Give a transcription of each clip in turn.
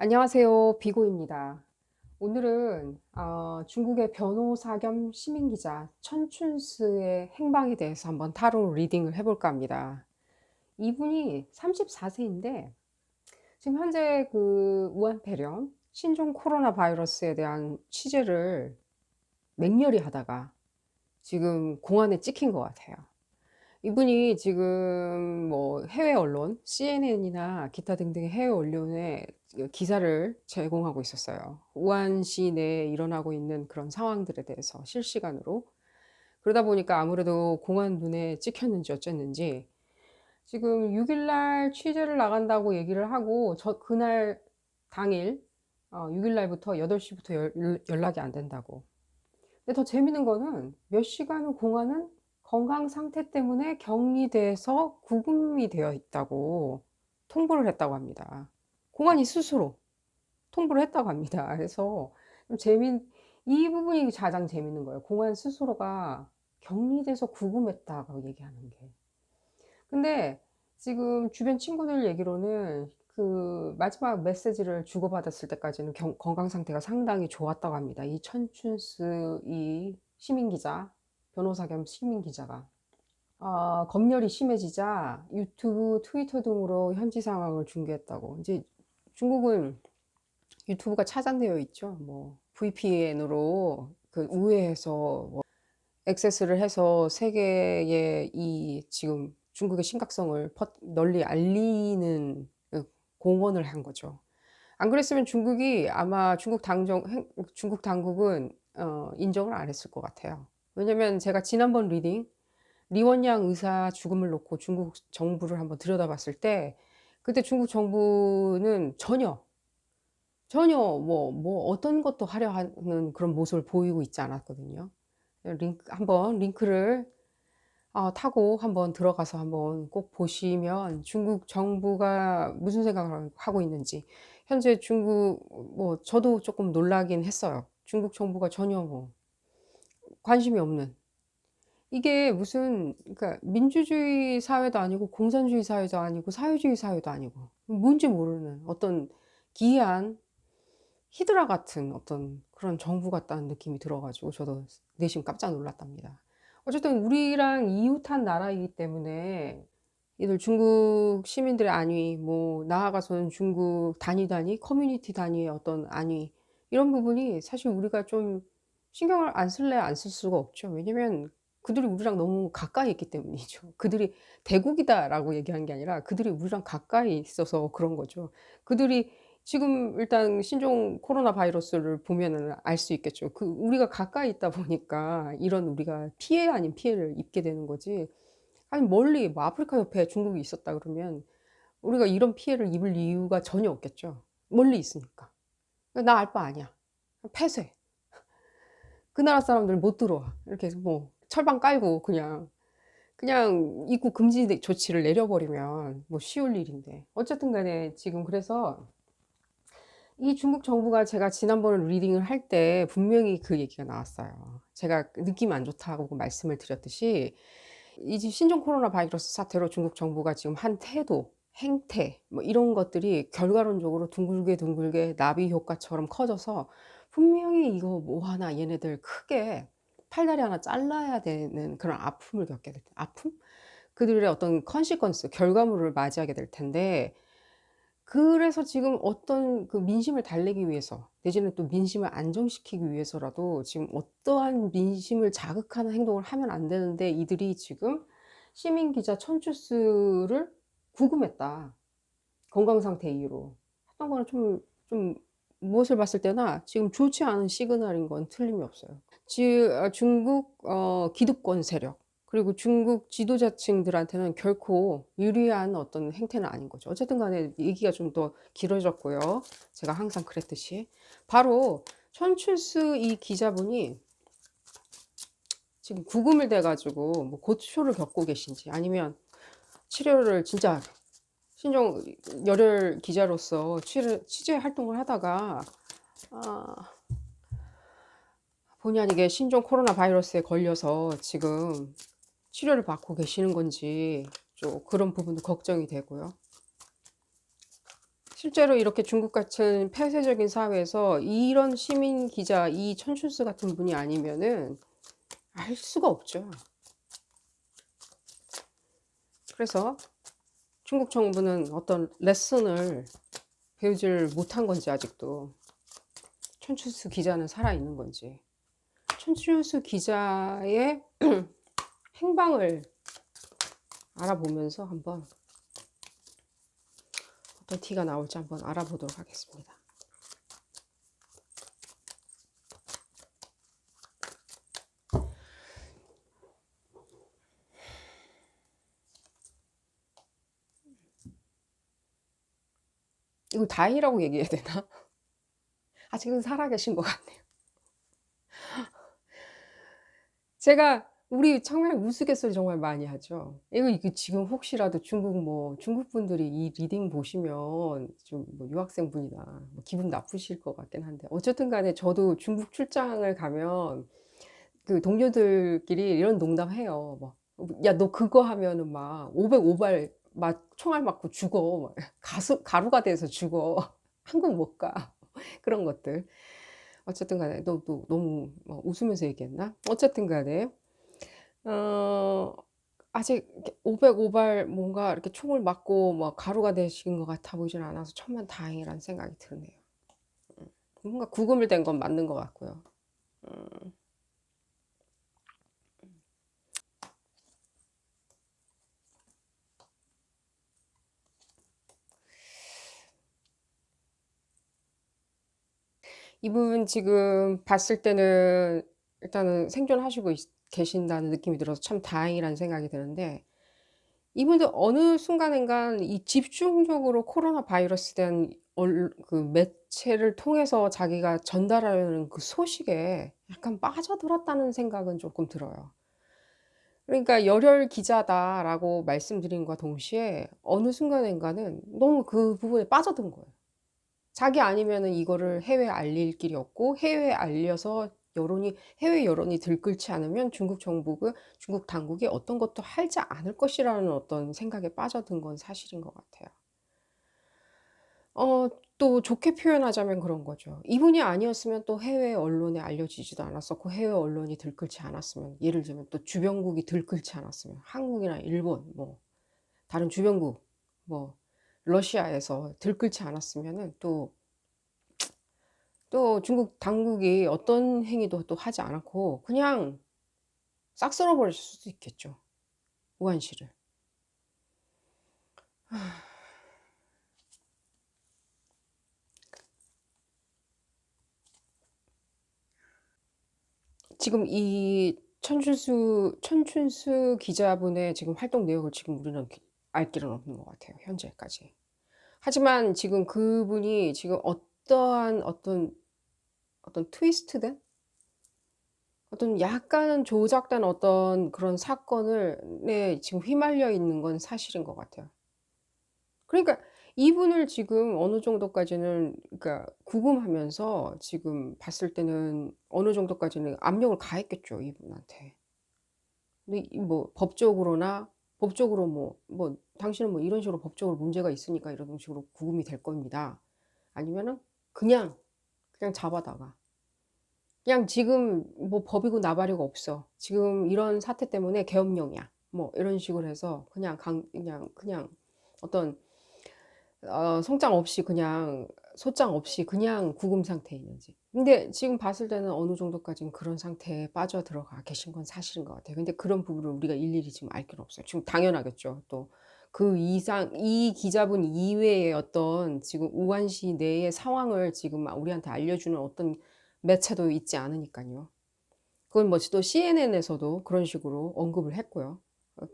안녕하세요. 비고입니다. 오늘은 중국의 변호사 겸 시민기자 천춘스의 행방에 대해서 한번 타로 리딩을 해볼까 합니다. 이분이 34세인데 지금 현재 그 우한폐렴 신종 코로나 바이러스에 대한 취재를 맹렬히 하다가 지금 공안에 찍힌 것 같아요. 이분이 지금 뭐 해외 언론, CNN이나 기타 등등의 해외 언론에 그 기사를 제공하고 있었어요. 우한시 내에 일어나고 있는 그런 상황들에 대해서 실시간으로. 그러다 보니까 아무래도 공안 눈에 찍혔는지 어쨌는지 지금 6일 날 취재를 나간다고 얘기를 하고 그날 당일 6일 날부터 8시부터 연락이 안 된다고. 근데 더 재밌는 거는 몇 시간 후 공안은 건강 상태 때문에 격리돼서 구금이 되어 있다고 통보를 했다고 합니다. 공안이 스스로 통보를 했다고 합니다. 그래서 좀 이 부분이 가장 재밌는 거예요. 공안 스스로가 격리돼서 구금했다고 얘기하는 게. 근데 지금 주변 친구들 얘기로는 그 마지막 메시지를 주고받았을 때까지는 건강 상태가 상당히 좋았다고 합니다. 이 천춘스 이 시민 기자, 변호사 겸 시민 기자가 검열이 심해지자 유튜브, 트위터 등으로 현지 상황을 중계했다고. 이제 중국은 유튜브가 차단되어 있죠. 뭐 VPN으로 그 우회해서 뭐 액세스를 해서 세계에 이 지금 중국의 심각성을 널리 알리는 공헌을 한 거죠. 안 그랬으면 중국이 아마 중국 당국은 인정을 안 했을 것 같아요. 왜냐면 제가 지난번 리딩 리원양 의사 죽음을 놓고 중국 정부를 한번 들여다봤을 때 그때 중국 정부는 전혀 뭐 어떤 것도 하려 하는 그런 모습을 보이고 있지 않았거든요. 링크를 타고 한번 들어가서 한번 꼭 보시면 중국 정부가 무슨 생각을 하고 있는지. 현재 중국 뭐 저도 조금 놀라긴 했어요. 중국 정부가 전혀 뭐 관심이 없는, 이게 무슨 그러니까 민주주의 사회도 아니고 공산주의 사회도 아니고 사회주의 사회도 아니고 뭔지 모르는 어떤 기이한 히드라 같은 어떤 그런 정부 같다는 느낌이 들어 가지고 저도 내심 깜짝 놀랐답니다. 어쨌든 우리랑 이웃한 나라이기 때문에 이들 중국 시민들의 안위, 뭐 나아가서는 중국 단위, 커뮤니티 단위의 어떤 안위, 이런 부분이 사실 우리가 좀 신경을 안 쓸래 안 쓸 수가 없죠. 왜냐면 그들이 우리랑 너무 가까이 있기 때문이죠. 그들이 "대국이다."라고 얘기하는 게 아니라 그들이 우리랑 가까이 있어서 그런 거죠. 그들이 지금 일단 신종 코로나 바이러스를 보면은 알 수 있겠죠. 우리가 가까이 있다 보니까 이런 우리가 피해 아닌 피해를 입게 되는 거지, 아니 멀리 뭐 아프리카 옆에 중국이 있었다 그러면 우리가 이런 피해를 입을 이유가 전혀 없겠죠. 멀리 있으니까. "나 알 바 아니야. 폐쇄. 그 나라 사람들 못 들어와." 이렇게 해서 뭐 철방 깔고 그냥 입국 금지 조치를 내려 버리면 뭐 쉬울 일인데. 어쨌든 간에 지금 그래서 이 중국 정부가, 제가 지난번에 리딩을 할 때 분명히 그 얘기가 나왔어요. 제가 느낌이 안 좋다고 말씀을 드렸듯이 이 신종 코로나 바이러스 사태로 중국 정부가 지금 한 태도, 행태 뭐 이런 것들이 결과론적으로 둥글게 나비 효과처럼 커져서 분명히 이거 뭐 하나 얘네들 크게 팔다리 하나 잘라야 되는 그런 아픔을 겪게 될 때, 아픔? 그들의 어떤 컨시퀀스, 결과물을 맞이하게 될 텐데, 그래서 지금 어떤 그 민심을 달래기 위해서 내지는 또 민심을 안정시키기 위해서라도 지금 어떠한 민심을 자극하는 행동을 하면 안 되는데 이들이 지금 시민 기자 천추스를 구금했다. 건강 상태 이유로. 했던 거는 좀 무엇을 봤을 때나 지금 좋지 않은 시그널인 건 틀림이 없어요. 중국 기득권 세력 그리고 중국 지도자층들한테는 결코 유리한 어떤 행태는 아닌 거죠. 어쨌든 간에 얘기가 좀 더 길어졌고요. 제가 항상 그랬듯이. 바로 천출스 이 기자분이 지금 구금을 돼 가지고 뭐 고초를 겪고 계신지, 아니면 치료를 진짜 신종 열혈 기자로서 취재 활동을 하다가 아 본의 아니게 신종 코로나 바이러스에 걸려서 지금 치료를 받고 계시는 건지 좀 그런 부분도 걱정이 되고요. 실제로 이렇게 중국 같은 폐쇄적인 사회에서 이런 시민 기자 이 천춘수 같은 분이 아니면은 알 수가 없죠. 그래서 중국 정부는 어떤 레슨을 배우질 못한 건지 아직도 천춘수 기자는 살아있는 건지 천춘수 기자의 행방을 알아보면서 한번 어떤 티가 나올지 한번 알아보도록 하겠습니다. 이거 다행이라고 얘기해야 되나? 아직은 살아계신 것 같네요. 제가 우리 정말 우스갯소리 정말 많이 하죠. 이거 지금 혹시라도 중국 분들이 이 리딩 보시면 좀 뭐 유학생분이나 뭐 기분 나쁘실 것 같긴 한데 어쨌든 간에 저도 중국 출장을 가면 그 동료들끼리 이런 농담해요. 막 "야 너 그거 하면은 막 505발 막 총알 맞고 죽어." 막 가수 가루가 돼서 죽어. 한국 못 가. 그런 것들. 어쨌든 간에 너무 웃으면서 얘기했나? 어쨌든 간에 어 아직 이렇게 505발 뭔가 이렇게 총을 맞고 뭐 가루가 되신 것 같아 보이진 않아서 천만다행이라는 생각이 드네요. 뭔가 구금을 된 건 맞는 것 같고요. 음. 이분 지금 봤을 때는 일단은 생존하시고 계신다는 느낌이 들어서 참 다행이라는 생각이 드는데 이분도 어느 순간인간 이 집중적으로 코로나 바이러스에 대한 그 매체를 통해서 자기가 전달하려는 그 소식에 약간 빠져들었다는 생각은 조금 들어요. 그러니까 "열혈 기자다."라고 말씀드림과 동시에 어느 순간인가는 너무 그 부분에 빠져든 거예요. 자기 아니면은 이거를 해외에 알릴 길이 없고 해외에 알려서 해외 여론이 들끓지 않으면 중국 당국이 어떤 것도 하지 않을 것이라는 어떤 생각에 빠져든 건 사실인 것 같아요. 어 또 좋게 표현하자면 그런 거죠. 이분이 아니었으면 또 해외 언론에 알려지지도 않았었고 해외 언론이 들끓지 않았으면 예를 들면 또 주변국이 들끓지 않았으면 한국이나 일본 뭐 다른 주변국 뭐 러시아에서 들끓지 않았으면은 또 중국 당국이 어떤 행위도 또 하지 않았고 그냥 싹 쓸어 버렸을 수도 있겠죠, 우한시를. 지금 이 천춘수 기자분의 지금 활동 내역을 지금 우리는 알 길은 없는 것 같아요, 현재까지. 하지만 지금 그분이 지금 어떠한 어떤 트위스트된 어떤 약간은 조작된 어떤 그런 사건을 네 지금 휘말려 있는 건 사실인 것 같아요. 그러니까 이분을 지금 어느 정도까지는 그러니까 구금하면서 지금 봤을 때는 어느 정도까지는 압력을 가했겠죠, 이분한테. 근데 이 뭐 법적으로 "당신은 뭐 이런 식으로 법적으로 문제가 있으니까 이런 식으로 구금이 될 겁니다." 아니면은 그냥, 그냥 잡아다가 그냥 "지금 뭐 법이고 나발이고 없어. 지금 이런 사태 때문에 계엄령이야." 뭐 이런 식으로 해서 그냥 어떤 송장 없이 그냥 소장 없이 그냥 구금 상태에 있는지. 근데 지금 봤을 때는 어느 정도까지는 그런 상태에 빠져들어가 계신 건 사실인 것 같아요. 근데 그런 부분을 우리가 일일이 지금 알 길은 없어요. 지금 당연하겠죠. 또 그 이상 이 기자분 이외의 어떤 지금 우한시 내의 상황을 지금 우리한테 알려주는 어떤 매체도 있지 않으니깐요. 그건 뭐 또 CNN에서도 그런 식으로 언급을 했고요.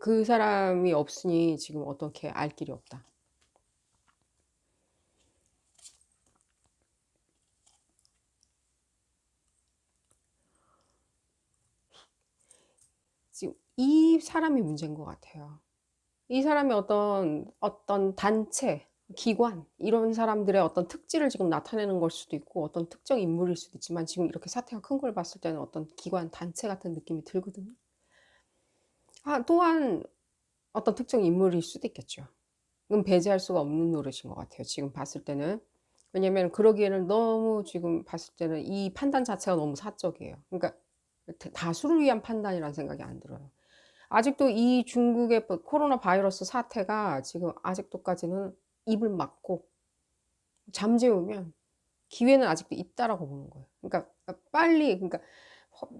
그 사람이 없으니 지금 어떻게 알 길이 없다. 지금 이 사람이 문제인 것 같아요. 이 사람이 어떤 단체, 기관 이런 사람들의 어떤 특질을 지금 나타내는 걸 수도 있고 어떤 특정 인물일 수도 있지만 지금 이렇게 사태가 큰 걸 봤을 때는 어떤 기관, 단체 같은 느낌이 들거든요. 또한 어떤 특정 인물일 수도 있겠죠. 배제할 수가 없는 노릇인 것 같아요 지금 봤을 때는. 왜냐면 그러기에는 너무 지금 봤을 때는 이 판단 자체가 너무 사적이에요. 그러니까 다수를 위한 판단이라는 생각이 안 들어요. 아직도 이 중국의 코로나 바이러스 사태가 지금 아직도까지는 입을 막고 잠재우면 기회는 아직도 있다라고 보는 거예요. 그러니까 빨리, 그러니까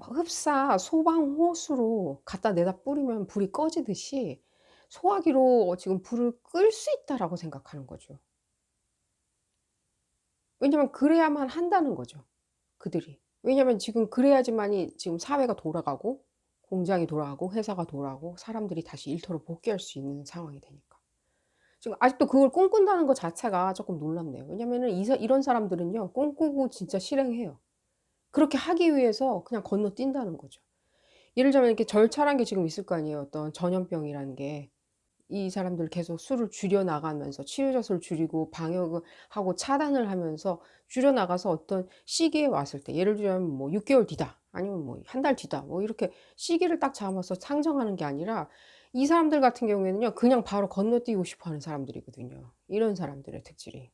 흡사 소방호수로 갖다 내다 뿌리면 불이 꺼지듯이 소화기로 지금 불을 끌 수 있다라고 생각하는 거죠. 왜냐면 그래야만 한다는 거죠, 그들이. 왜냐면 지금 그래야지만이 지금 사회가 돌아가고 공장이 돌아가고 회사가 돌아가고 사람들이 다시 일터로 복귀할 수 있는 상황이 되니까. 지금 아직도 그걸 꿈꾼다는 것 자체가 쪼끔 놀랍네요. 왜냐면은 이런 사람들은요, 꿈꾸고 진짜 실행해요. 그렇게 하기 위해서 그냥 건너뛴다는 거죠. 예를 들자면 이렇게 절차란 게 지금 있을 거 아니에요. 어떤 전염병이라는 게. 이 사람들 계속 수를 줄여 나가면서 치료자 수를 줄이고 방역을 하고 차단을 하면서 줄여 나가서 어떤 시기에 왔을 때, 예를 들자면 뭐 6 개월 뒤다, 아니면 뭐 한 달 뒤다, 뭐 이렇게 시기를 딱 잡아서 상정하는 게 아니라 이 사람들 같은 경우에는요, 그냥 바로 건너뛰고 싶어 하는 사람들이거든요, 이런 사람들의 특질이.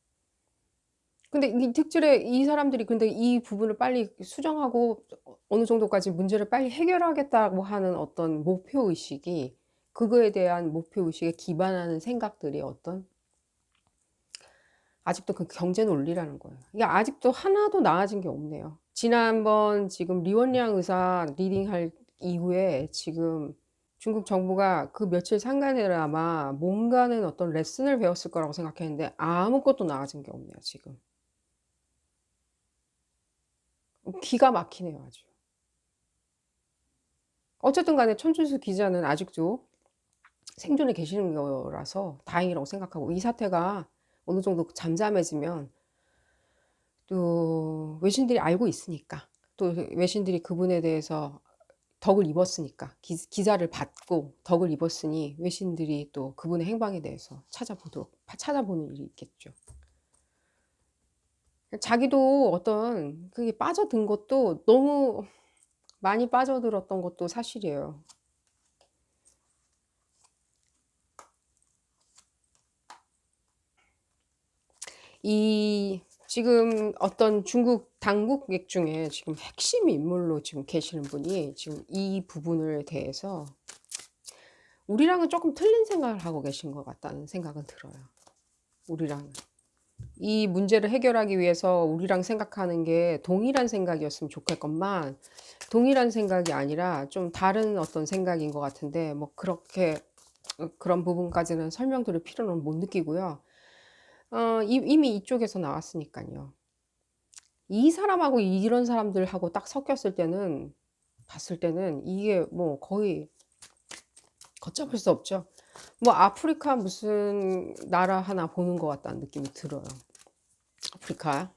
근데 이 특질의 이 사람들이 근데 이 부분을 빨리 수정하고 어느 정도까지 문제를 빨리 해결하겠다고 하는 어떤 목표 의식이, 그거에 대한 목표 의식에 기반하는 생각들이 어떤 아직도 그 경제 논리라는 거예요. 이게 아직도 하나도 나아진 게 없네요. 지난번 지금 리원량 의사 리딩할 이후에 지금 중국 정부가 그 며칠 상간에나마 뭔가는 어떤 레슨을 배웠을 거라고 생각했는데 아무것도 나아진 게 없네요 지금. 기가 막히네요 아주. 어쨌든 간에 천준수 기자는 아직도 생존해 계시는 거라서 다행이라고 생각하고, 이 사태가 어느 정도 잠잠해지면 또 외신들이 알고 있으니까, 또 외신들이 그분에 대해서 덕을 입었으니까, 기사를 받고 덕을 입었으니 외신들이 또 그분의 행방에 대해서 찾아보는 일이 있겠죠. 자기도 어떤 그게 빠져든 것도 너무 많이 빠져들었던 것도 사실이에요. 이 지금 어떤 중국 당국객 중에 지금 핵심 인물로 지금 계시는 분이 지금 이 부분에 대해서 우리랑은 조금 틀린 생각을 하고 계신 것 같다는 생각은 들어요. 우리랑은. 이 문제를 해결하기 위해서 우리랑 생각하는 게 동일한 생각이었으면 좋겠건만 동일한 생각이 아니라 좀 다른 어떤 생각인 것 같은데, 뭐 그렇게 그런 부분까지는 설명드릴 필요는 못 느끼고요. 이미 이쪽에서 나왔으니까요. 이 사람하고 이런 사람들하고 딱 섞였을 때는, 봤을 때는 이게 뭐 거의 걷잡을 수 없죠. 뭐 아프리카 무슨 나라 하나 보는 것 같다는 느낌이 들어요. 아프리카.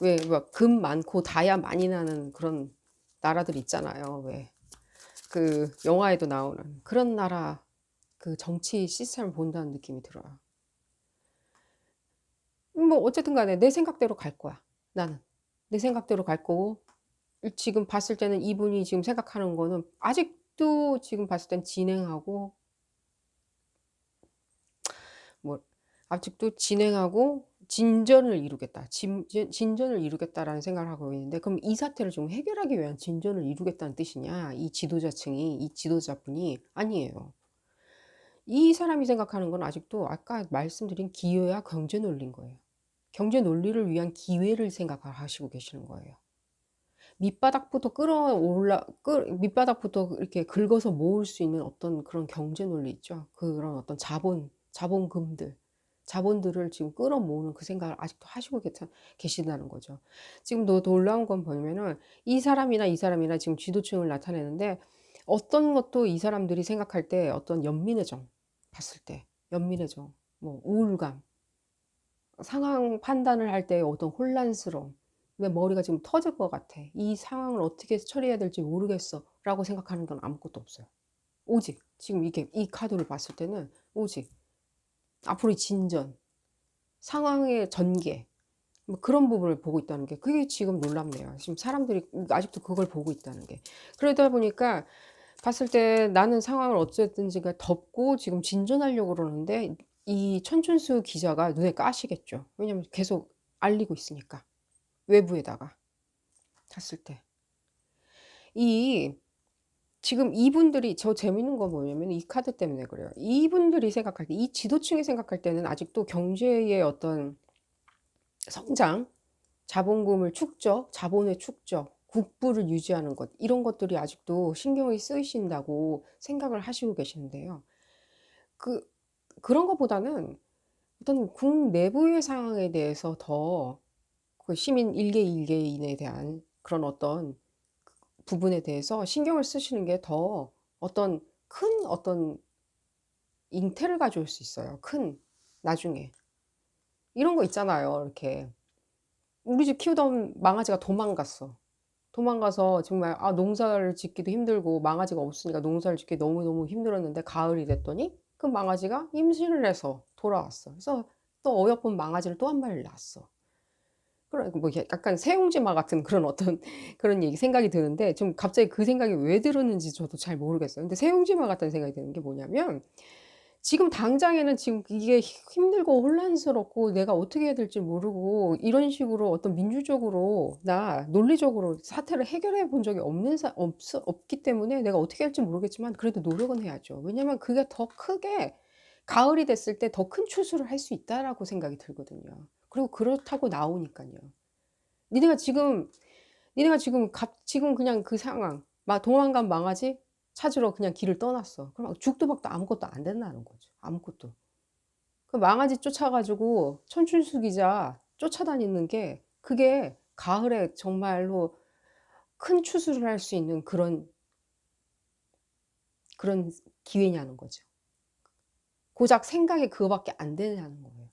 왜 막 금 많고 다이아 많이 나는 그런 나라들 있잖아요. 왜 그 영화에도 나오는 그런 나라, 그 정치 시스템을 본다는 느낌이 들어요. 뭐 어쨌든 간에 내 생각대로 갈 거야, 나는. 내 생각대로 갈 거고, 지금 봤을 때는 이분이 지금 생각하는 거는 아직도 지금 봤을 땐 진행하고, 뭐 아직도 진행하고 진전을 이루겠다. 진전을 이루겠다라는 생각을 하고 있는데, 그럼 이 사태를 좀 해결하기 위한 진전을 이루겠다는 뜻이냐? 이 지도자층이, 이 지도자분이 아니에요. 이 사람이 생각하는 건 아직도 아까 말씀드린 기회와 경제 논리인 거예요. 경제 논리를 위한 기회를 생각하시고 계시는 거예요. 밑바닥부터 밑바닥부터 이렇게 긁어서 모을 수 있는 어떤 그런 경제 논리 있죠. 그런 어떤 자본들을 지금 끌어모으는 그 생각을 아직도 하시고 계신다는 거죠. 지금 놀라운 건 뭐냐면은 이 사람이나 지금 지도층을 나타내는데, 어떤 것도 이 사람들이 생각할 때 어떤 연민의정, 봤을 때 연민의정, 뭐 우울감, 상황 판단을 할 때 어떤 혼란스러움, '내 머리가 지금 터질 것 같아. 이 상황을 어떻게 처리해야 될지 모르겠어.'라고 생각하는 건 아무것도 없어요. 오직 지금 이게 이 카드를 봤을 때는 오직 앞으로의 진전, 상황의 전개, 뭐 그런 부분을 보고 있다는 게, 그게 지금 놀랍네요. 지금 사람들이 아직도 그걸 보고 있다는 게. 그러다 보니까 봤을 때 나는 상황을 어쨌든지 덮고 지금 진전하려고 그러는데, 이 천춘수 기자가 눈에 까시겠죠. 왜냐면 계속 알리고 있으니까. 외부에다가 갔을 때. 이 지금 이분들이 저 재밌는 건 뭐냐면 이 카드 때문에 그래요. 이분들이 생각할 때 이 지도층이 생각할 때는 아직도 경제의 어떤 성장, 자본금을 축적, 자본의 축적, 국부를 유지하는 것 이런 것들이 아직도 신경이 쓰이신다고 생각을 하시고 계시는데요. 그 그런 것보다는 어떤 국 내부의 상황에 대해서 더 그 시민 일개 일개인에 대한 그런 어떤 부분에 대해서 신경을 쓰시는 게 더 어떤 큰 어떤 잉태를 가져올 수 있어요. 큰 나중에. 이런 거 있잖아요. 이렇게 우리 집 키우던 망아지가 도망갔어. 도망가서 정말 농사를 짓기도 힘들고 망아지가 없으니까 농사를 짓기 너무너무 힘들었는데 가을이 됐더니 그 망아지가 임신을 해서 돌아왔어. 그래서 또 어여쁜 망아지를 또 한 마리를 낳았어. 그러니까 뭐 이게 약간 세옹지마 같은 그런 어떤 그런 얘기 생각이 드는데 좀 갑자기 그 생각이 왜 들었는지 저도 잘 모르겠어요. 근데 세옹지마 같다는 생각이 드는 게 뭐냐면 지금 당장에는 지금 이게 힘들고 혼란스럽고 내가 어떻게 해야 될지 모르고 이런 식으로 어떤 민주적으로 논리적으로 사태를 해결해 본 적이 없기 때문에 내가 어떻게 할지 모르겠지만 그래도 노력은 해야죠. 왜냐면 그게 더 크게 가을이 됐을 때 더 큰 추수를 할 수 있다라고 생각이 들거든요. 그리고 그렇다고 나오니까요. 니네가 지금 지금 그냥 그 상황 도망간 망아지 찾으러 그냥 길을 떠났어. 그럼 죽도 밥도 아무것도 안 된다는 거죠. 아무것도. 그 망아지 쫓아 가지고 천춘수 기자 쫓아다니는 게 그게 가을에 정말로 큰 추수를 할 수 있는 그런 기회냐는 거죠. 고작 생각이 그거밖에 안 되냐는 거예요.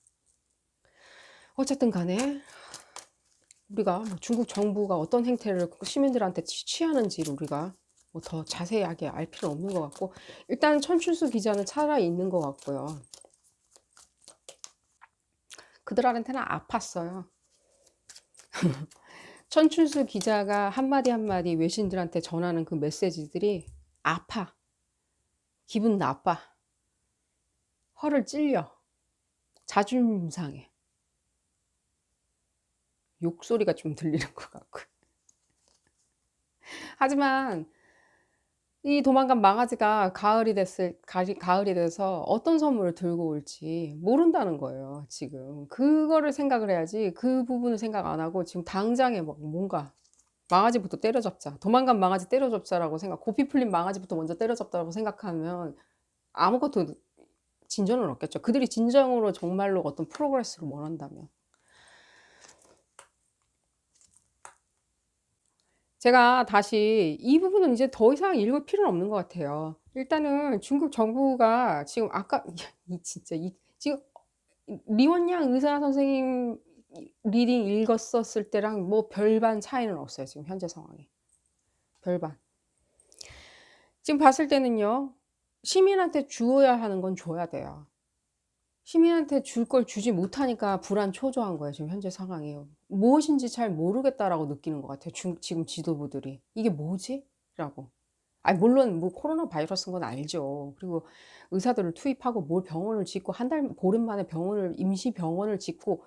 어쨌든 간에 우리가 뭐 중국 정부가 어떤 행태를 시민들한테 취하는지를 우리가 뭐 더 자세하게 알 필요는 없는 것 같고 일단 천춘수 기자는 살아 있는 것 같고요. 그들한테는 아팠어요. 천춘수 기자가 한마디 한마디 외신들한테 전하는 그 메시지들이 아파. 기분 나빠. 허를 찔려. 자존심 상해. 욕소리가 좀 들리는 것 같고. 하지만 이 도망간 망아지가 가을이 돼서 어떤 선물을 들고 올지 모른다는 거예요, 지금. 그거를 생각을 해야지 그 부분을 생각 안 하고 지금 당장에 막 뭔가 망아지부터 때려잡자. 도망간 망아지 때려잡자라고 고삐 풀린 망아지부터 먼저 때려잡자라고 생각하면 아무것도 진전은 없겠죠. 그들이 진정으로 정말로 어떤 프로그레스를 원한다면. 제가 다시 이 부분은 이제 더 이상 읽을 필요는 없는 것 같아요. 일단은 중국 정부가 지금 아까 이 진짜 지금 리원양 의사 선생님 리딩 읽었었을 때랑 뭐 별반 차이는 없어요. 지금 현재 상황이. 별반. 지금 봤을 때는요. 시민한테 주어야 하는 건 줘야 돼요. 시민한테 줄 걸 주지 못하니까 불안 초조한 거예요. 지금 현재 상황이. 무엇인지 잘 모르겠다라고 느끼는 것 같아요. 지금 지도부들이. '이게 뭐지?' 라고. 물론 뭐 코로나 바이러스인 건 알죠. 그리고 의사들을 투입하고 뭘 병원을 짓고 한 달 보름 만에 임시 병원을 짓고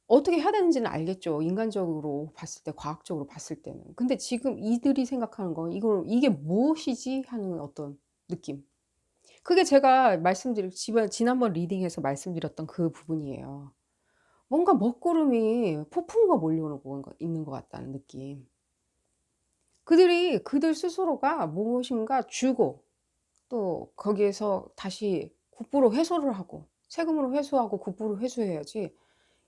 어떻게 해야 되는지는 알겠죠. 인간적으로 봤을 때 과학적으로 봤을 때는. 근데 지금 이들이 생각하는 건 '이게 무엇이지?' 하는 어떤 느낌. 그게 제가 지난번 리딩에서 말씀드렸던 그 부분이에요. 뭔가 먹구름이 폭풍우가 몰려오는 거 있는 것 같다는 느낌. 그들 스스로가 무엇인가 주고 또 거기에서 다시 국부로 회수를 하고 세금으로 회수하고 국부로 회수해야지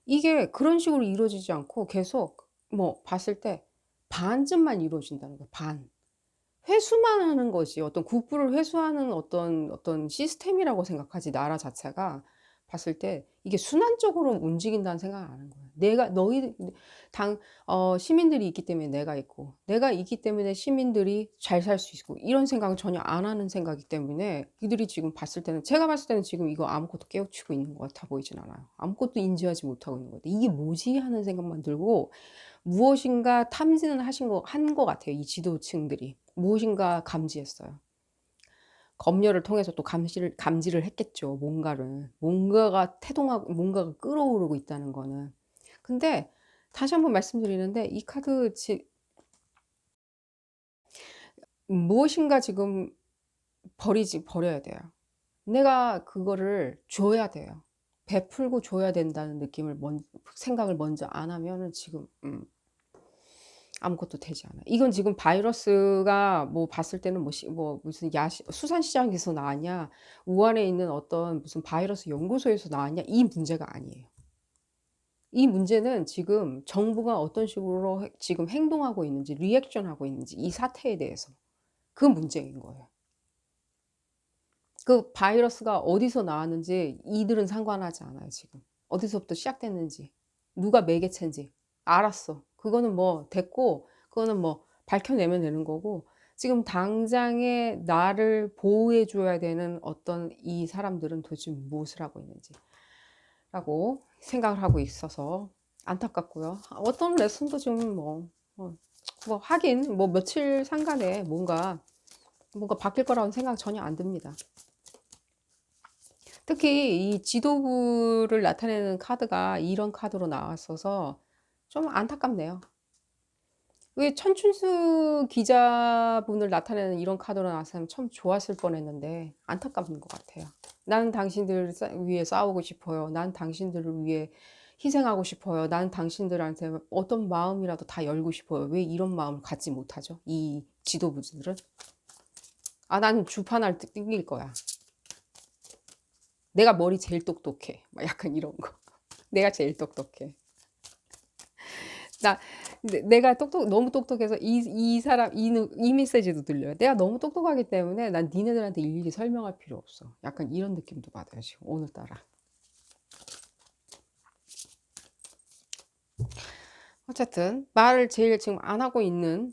이게 그런 식으로 이루어지지 않고 계속 뭐 봤을 때 반쯤만 이루어진다는 거예요, 반. 회수만 하는 것이 어떤 국부를 회수하는 어떤 시스템이라고 생각하지 나라 자체가 봤을 때 이게 순환적으로 움직인다는 생각을 안 하는 거예요. 내가 너희들 당 시민들이 있기 때문에 내가 있고 내가 있기 때문에 시민들이 잘 살 수 있고 이런 생각을 전혀 안 하는 생각이기 때문에 이들이 지금 봤을 때는 제가 봤을 때는 지금 이거 아무것도 깨우치고 있는 것 같아 보이진 않아요. 아무것도 인지하지 못하고 있는 것 같아요. '이게 뭐지?' 하는 생각만 들고 무엇인가 탐지는 한 것 같아요, 이 지도층들이. 무엇인가 감지했어요. 검열을 통해서 또 감지를 했겠죠, 뭔가를. 뭔가가 태동하고 뭔가가 끓어오르고 있다는 거는. 근데 다시 한번 말씀드리는데 이 카드 무엇인가 지금 버려야 돼요. 내가 그거를 줘야 돼요. 베풀고 줘야 된다는 느낌을 생각을 먼저 안 하면은 지금 아무것도 되지 않아요. 이건 지금 바이러스가 뭐 봤을 때는 뭐 무슨 수산시장에서 나왔냐, 우한에 있는 어떤 무슨 바이러스 연구소에서 나왔냐, 이 문제가 아니에요. 이 문제는 지금 정부가 어떤 식으로 지금 행동하고 있는지, 리액션하고 있는지, 이 사태에 대해서 그 문제인 거예요. 그 바이러스가 어디서 나왔는지 이들은 상관하지 않아요 지금. 어디서부터 시작됐는지, 누가 매개체인지 알았어. 그거는 뭐 됐고, 그거는 뭐 밝혀내면 되는 거고, 지금 당장에 나를 보호해 줘야 되는 어떤 이 사람들은 도대체 무엇을 하고 있는지라고 생각을 하고 있어서 안타깝고요. 어떤 레슨도 지금 뭐 하긴 뭐 며칠 상간에 뭔가 바뀔 거라고는 생각 전혀 안 듭니다. 특히 이 지도부를 나타내는 카드가 이런 카드로 나왔어서 좀 안타깝네요. 왜 천춘수 기자분을 나타내는 이런 카드로 나왔으면 참 좋았을 뻔했는데 안타까운 것 같아요. "나는 당신들 위해 싸우고 싶어요. 난 당신들을 위해 희생하고 싶어요. 난 당신들한테 어떤 마음이라도 다 열고 싶어요." 왜 이런 마음을 갖지 못하죠? 이 지도부들은? "아 나는 주판을 땡길 거야. 내가 머리 제일 똑똑해." 막 약간 이런 거. "내가 제일 똑똑해." 나 내가 너무 똑똑해서 이 사람 이 메시지도 들려요. "내가 너무 똑똑하기 때문에 난 니네들한테 일일이 설명할 필요 없어." 약간 이런 느낌도 받아요 지금 오늘따라. 어쨌든 말을 제일 지금 안 하고 있는,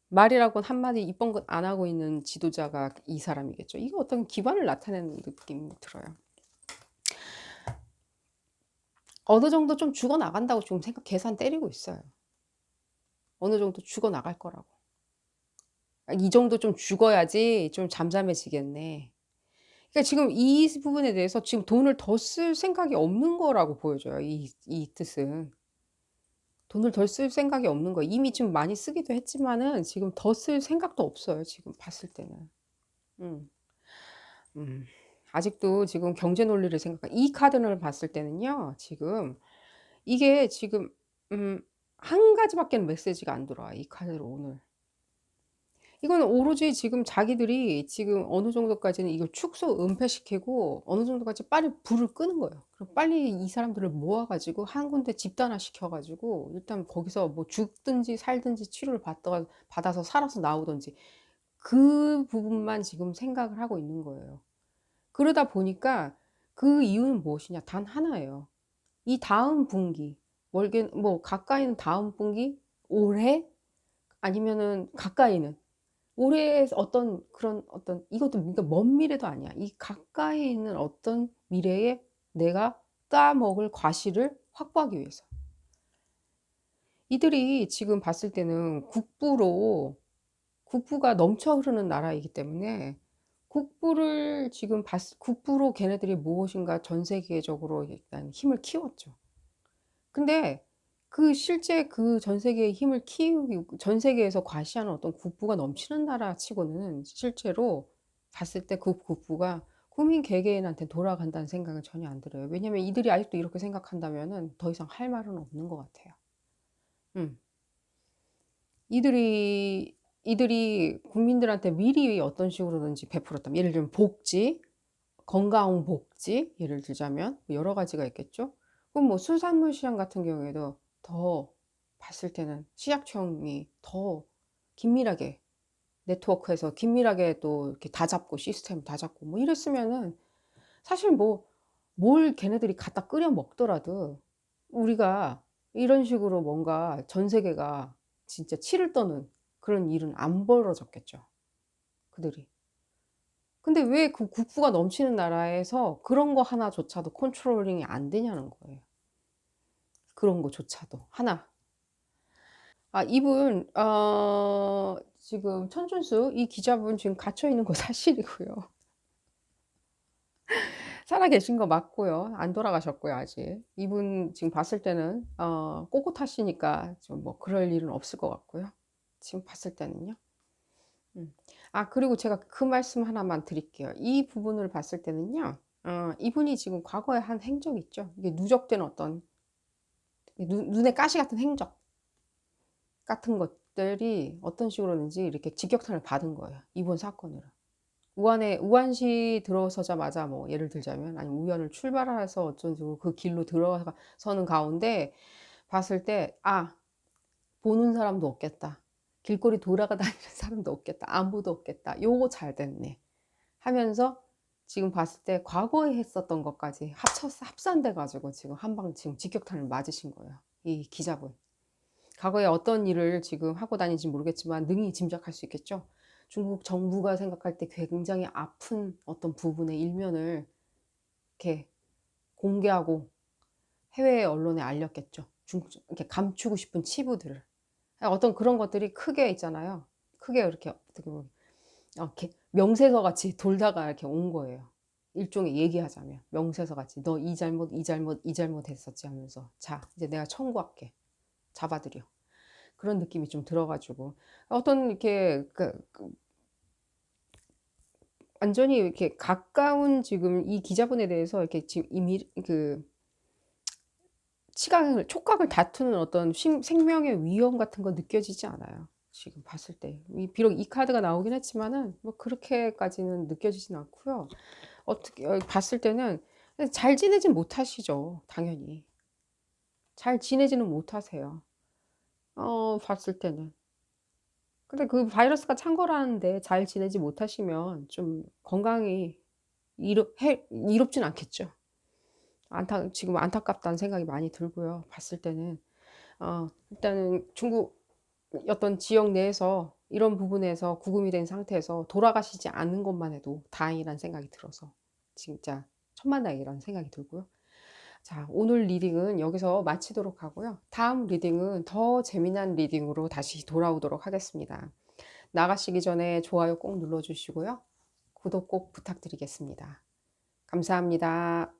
말이라고는 한마디 입번긋 안 하고 있는 지도자가 이 사람이겠죠. 이게 어떤 기반을 나타내는 느낌이 들어요. 어느 정도 좀 죽어 나간다고 지금 계산 때리고 있어요. 어느 정도 죽어 나갈 거라고. '아 이 정도 좀 죽어야지 좀 잠잠해지겠네.' 그러니까 지금 이 부분에 대해서 지금 돈을 더 쓸 생각이 없는 거라고 보여져요, 이 뜻은. 돈을 덜 쓸 생각이 없는 거예요. 이미 좀 많이 쓰기도 했지만은 지금 더 쓸 생각도 없어요, 지금 봤을 때는. 음. 음. 아직도 지금 경제 논리를 이 카드를 봤을 때는요. 지금 이게 지금 음 한 가지밖에는 메시지가 안 들어와요, 이 카드로 오늘. 이거는 오로지 지금 자기들이 지금 어느 정도까지는 이걸 축소 은폐시키고 어느 정도까지 빨리 불을 끄는 거예요. 그럼 빨리 이 사람들을 모아 가지고 한 군데 집단화시켜 가지고 일단 거기서 뭐 죽든지 살든지 치료를 받아서 살아서 나오든지 그 부분만 지금 생각을 하고 있는 거예요. 그러다 보니까 그 이유는 무엇이냐? 단 하나예요. 이 다음 분기, 멀게는 뭐 가까이는 다음 분기, 올해, 아니면은 가까이는 올해의 어떤 그런 어떤, 이것도 그러니까 먼 미래도 아니야. 이 가까이 있는 어떤 미래에 내가 따먹을 과실을 확보하기 위해서. 이들이 지금 봤을 때는 국부가 넘쳐 흐르는 나라이기 때문에 국부로 걔네들이 무엇인가 전 세계적으로 일단 힘을 키웠죠. 근데 실제 전 세계의 힘을 키우기, 전 세계에서 과시하는 어떤 국부가 넘치는 나라 치고는 실제로 봤을 때 그 국부가 국민 개개인한테 돌아간다는 생각은 전혀 안 들어요. 왜냐면 이들이 아직도 이렇게 생각한다면은 더 이상 할 말은 없는 것 같아요. 음. 이들이 국민들한테 미리 어떤 식으로든지 베풀었다면, 예를 들면 복지, 건강 복지 예를 들자면 뭐 여러 가지가 있겠죠. 그럼 뭐 수산물 시장 같은 경우에도 더 봤을 때는 식약청이 더 긴밀하게 네트워크해서 긴밀하게 또 이렇게 다 잡고 시스템 다 잡고 뭐 이랬으면은 사실 뭐 뭘 걔네들이 갖다 끓여 먹더라도 우리가 이런 식으로 뭔가 전 세계가 진짜 치를 떠는 그런 일은 안 벌어졌겠죠, 그들이. 근데 왜 그 국부가 넘치는 나라에서 그런 거 하나조차도 컨트롤링이 안 되냐는 거예요. 그런 거조차도 하나. 이분 지금 천준수 이 기자분 지금 갇혀 있는 거 사실이고요. 살아 계신 거 맞고요. 안 돌아가셨고요 아직. 이분 지금 봤을 때는 꼿꼿하시니까 좀 뭐 그럴 일은 없을 것 같고요. 지금 봤을 때는요. 음. 그리고 제가 그 말씀 하나만 드릴게요. 이 부분을 봤을 때는요. 이분이 지금 과거에 한 행적 있죠. 이게 누적된 어떤 눈에 가시 같은 행적 같은 것들이 어떤 식으로든지 이렇게 직격탄을 받은 거예요, 이번 사건으로. 우한시 들어서자마자 뭐 예를 들자면 아니면 우연을 출발해서 어쩐지 그 길로 들어서는 가운데 봤을 때 '보는 사람도 없겠다. 길거리 돌아다니는 사람도 없겠다. 아무도 없겠다. 요거 잘 됐네.' 하면서 지금 봤을 때 과거에 했었던 것까지 합쳐서 합산돼 가지고 지금 한 방 지금 직격탄을 맞으신 거예요, 이 기자분. 과거에 어떤 일을 지금 하고 다니는지 모르겠지만 능히 짐작할 수 있겠죠. 중국 정부가 생각할 때 굉장히 아픈 어떤 부분의 일면을 이렇게 공개하고 해외 언론에 알렸겠죠. 중국 이렇게 감추고 싶은 치부들을. 어떤 그런 것들이 크게 있잖아요. 크게 이렇게 어떻게 보면 이렇게 명세서 같이 돌다가 이렇게 온 거예요. 일종의 얘기하자면 명세서 같이 "너 이 잘못, 이 잘못, 이 잘못했었지." 하면서 "자 이제 내가 청구할게. 잡아들여." 그런 느낌이 좀 들어 가지고 어떤 이렇게 완전히 이렇게 가까운 지금 이 기자분에 대해서 이렇게 지금 이미 치각을 촉각을 다투는 어떤 생명의 위험 같은 건 느껴지지 않아요, 지금 봤을 때. 비록 이 카드가 나오긴 했지만은 뭐 그렇게까지는 느껴지진 않고요. 어떻게 봤을 때는 잘 지내진 못하시죠, 당연히. 잘 지내지는 못하세요, 봤을 때는. 근데 그 바이러스가 창궐하는데 잘 지내지 못하시면 좀 건강이 이롭진 않겠죠. 지금 안타깝다는 생각이 많이 들고요, 봤을 때는. 일단은 중국 어떤 지역 내에서 이런 부분에서 구금이 된 상태에서 돌아가시지 않은 것만 해도 다행이라는 생각이 들어서 진짜 천만다행이라는 생각이 들고요. 자, 오늘 리딩은 여기서 마치도록 하고요. 다음 리딩은 더 재미난 리딩으로 다시 돌아오도록 하겠습니다. 나가시기 전에 좋아요 꼭 눌러 주시고요. 구독 꼭 부탁드리겠습니다. 감사합니다.